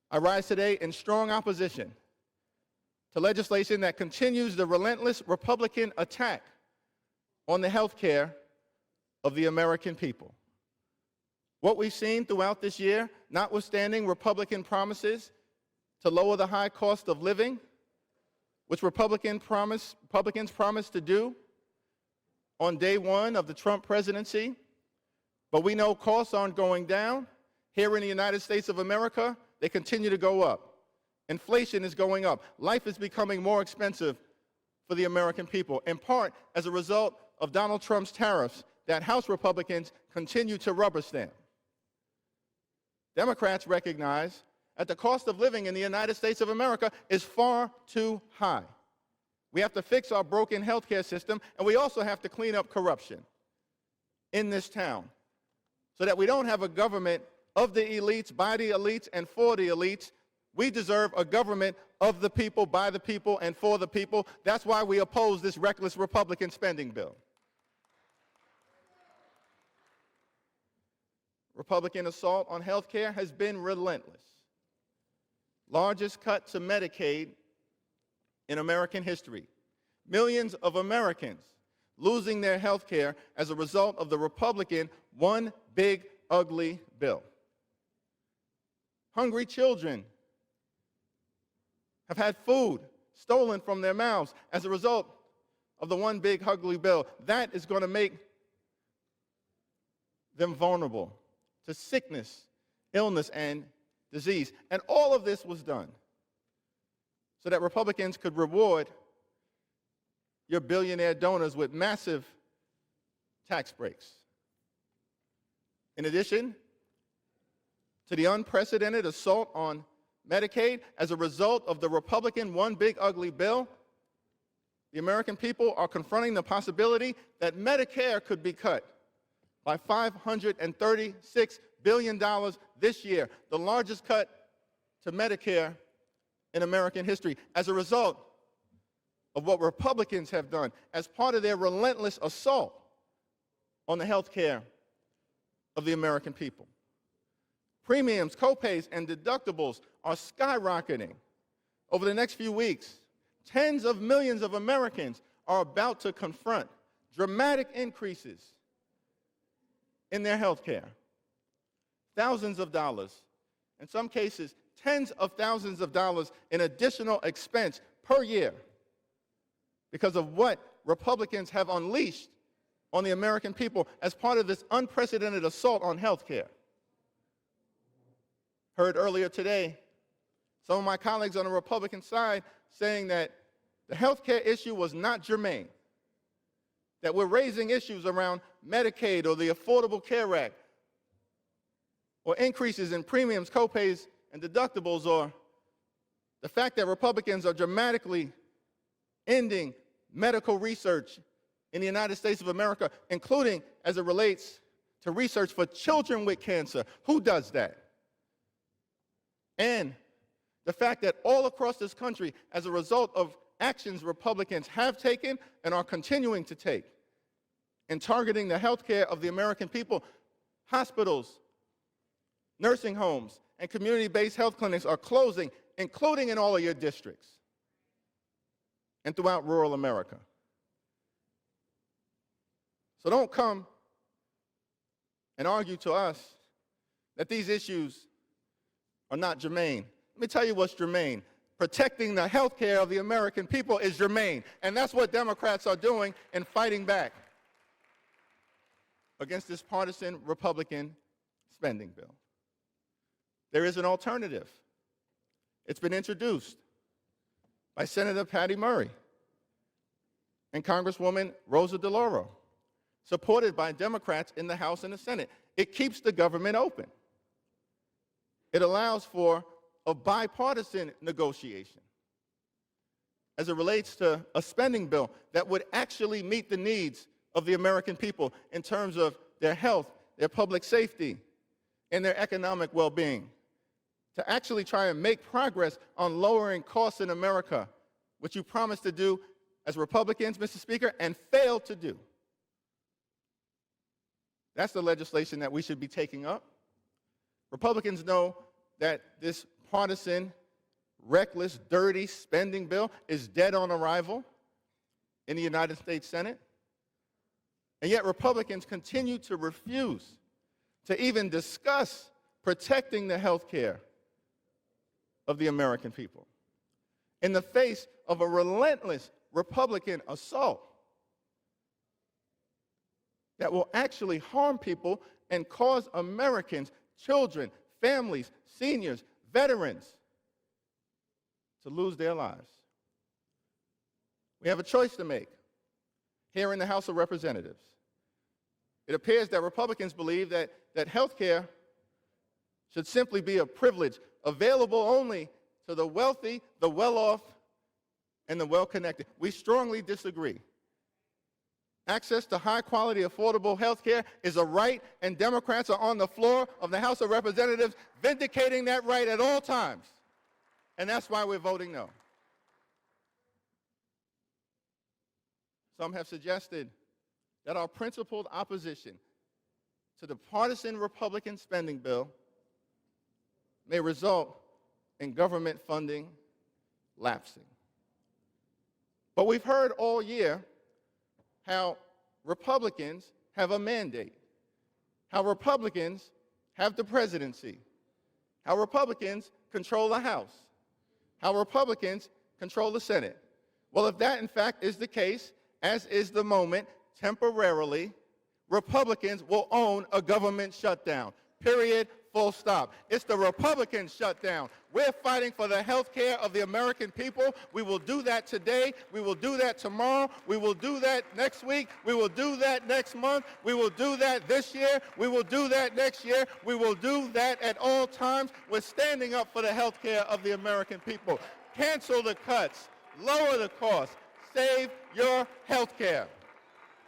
I rise today in strong opposition to legislation that continues the relentless Republican attack on the health care of the American people. What we've seen throughout this year, notwithstanding Republican promises to lower the high cost of living, which Republicans promised to do on day one of the Trump presidency, but we know costs aren't going down. Here in the United States of America, they continue to go up. Inflation is going up. Life is becoming more expensive for the American people, in part as a result of Donald Trump's tariffs that House Republicans continue to rubber stamp. Democrats recognize that the cost of living in the United States of America is far too high. We have to fix our broken healthcare system, and we also have to clean up corruption in this town so that we don't have a government of the elites, by the elites, and for the elites. We deserve a government of the people, by the people, and for the people. That's why we oppose this reckless Republican spending bill. Republican assault on health care has been relentless. Largest cut to Medicaid in American history. Millions of Americans losing their health care as a result of the Republican one big ugly bill. Hungry children have had food stolen from their mouths as a result of the one big ugly bill. That is going to make them vulnerable to sickness, illness, and disease. And all of this was done so that Republicans could reward your billionaire donors with massive tax breaks. In addition to the unprecedented assault on Medicaid as a result of the Republican one big ugly bill, the American people are confronting the possibility that Medicare could be cut by $536 billion this year, the largest cut to Medicare in American history, as a result of what Republicans have done as part of their relentless assault on the health care of the American people. Premiums, copays, and deductibles are skyrocketing. Over the next few weeks, tens of millions of Americans are about to confront dramatic increases in their health care. Thousands of dollars, in some cases, tens of thousands of dollars in additional expense per year because of what Republicans have unleashed on the American people as part of this unprecedented assault on health care. Heard earlier today some of my colleagues on the Republican side saying that the health care issue was not germane, that we're raising issues around Medicaid or the Affordable Care Act, or increases in premiums, copays, and deductibles, or the fact that Republicans are dramatically ending medical research in the United States of America, including as it relates to research for children with cancer. Who does that? And the fact that all across this country, as a result of actions Republicans have taken and are continuing to take in targeting the health care of the American people, hospitals, nursing homes, and community-based health clinics are closing, including in all of your districts and throughout rural America. So don't come and argue to us that these issues are not germane. Let me tell you what's germane. Protecting the health care of the American people is germane, and that's what Democrats are doing in fighting back against this partisan Republican spending bill. There is an alternative. It's been introduced by Senator Patty Murray and Congresswoman Rosa DeLauro, supported by Democrats in the House and the Senate. It keeps the government open. It allows for a bipartisan negotiation as it relates to a spending bill that would actually meet the needs of the American people in terms of their health, their public safety, and their economic well-being, to actually try and make progress on lowering costs in America, which you promised to do as Republicans, Mr. Speaker, and failed to do. That's the legislation that we should be taking up. Republicans know that this partisan, reckless, dirty spending bill is dead on arrival in the United States Senate. And yet Republicans continue to refuse to even discuss protecting the health care of the American people in the face of a relentless Republican assault that will actually harm people and cause Americans, children, families, seniors, veterans, to lose their lives. We have a choice to make here in the House of Representatives. It appears that Republicans believe that health care should simply be a privilege available only to the wealthy, the well-off, and the well-connected. We strongly disagree. Access to high-quality, affordable health care is a right, and Democrats are on the floor of the House of Representatives vindicating that right at all times. And that's why we're voting no. Some have suggested that our principled opposition to the partisan Republican spending bill may result in government funding lapsing. But we've heard all year how Republicans have a mandate, how Republicans have the presidency, how Republicans control the House, how Republicans control the Senate. Well, if that in fact is the case, as is the moment, temporarily, Republicans will own a government shutdown. Period. Full stop. It's the Republican shutdown. We're fighting for the health care of the American people. We will do that today. We will do that tomorrow. We will do that next week. We will do that next month. We will do that this year. We will do that next year. We will do that at all times. We're standing up for the health care of the American people. Cancel the cuts. Lower the cost. Save your health care.